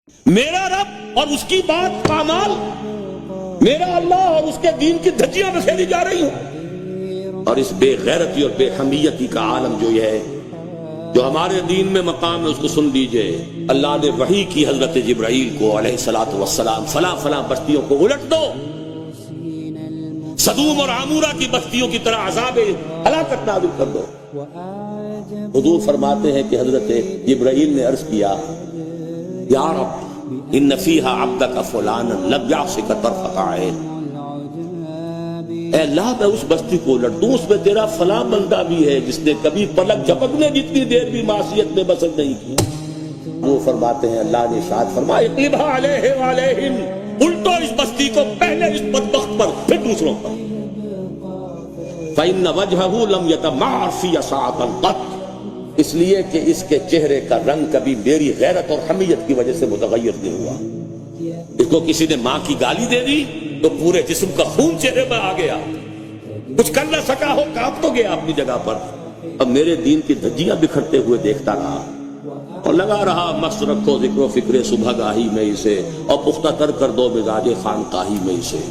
میرا رب اور اس کی بات پامال، میرا اللہ اور اس کے دین کی دھجیاں بکھیری جا رہی ہوں، اور اس بے غیرتی اور بے حمیتی کا عالم جو یہ ہے، جو ہمارے دین میں مقام ہے، اس کو سن لیجئے۔ اللہ نے وحی کی حضرت جبرائیل کو علیہ الصلوۃ والسلام، فلاں فلاں بستیوں کو الٹ دو، سدوم اور عمورہ کی بستیوں کی طرح عذاب ہلاکت نازل کر دو۔ حضور فرماتے ہیں کہ حضرت جبرائیل نے عرض کیا، یا رب ان فیہا عبدک فلانا لم یعصک طرفۃ عین، اے اللہ میں اس بستی کو الٹ دوں، اس میں تیرا فلاں بندہ بھی ہے جس نے کبھی پلک جھپکنے جتنی دیر بھی معصیت میں بسر نہیں کی۔ وہ فرماتے ہیں اللہ نے ارشاد فرمایا، اقلبھا علیہ وعلیہم، الٹو اس بستی کو، پہلے اس بدبخت پر پھر دوسروں پر۔ فإن وجہہ لم یتمعر فی ساعۃ قط، اس لیے کہ اس کے چہرے کا رنگ کبھی میری غیرت اور حمیت کی وجہ سے متغیر نہیں ہوا۔ اس کو کسی نے ماں کی گالی دے دی تو پورے جسم کا خون چہرے پر آ گیا، کچھ کر نہ سکا ہو، کانپ تو گیا اپنی جگہ پر۔ اب میرے دین کی دھجیاں بکھرتے ہوئے دیکھتا رہا اور لگا رہا، مست رکھو ذکر و فکر صبح گاہی میں اسے، اور پختہ تر کر دو مزاج خانقاہی میں اسے۔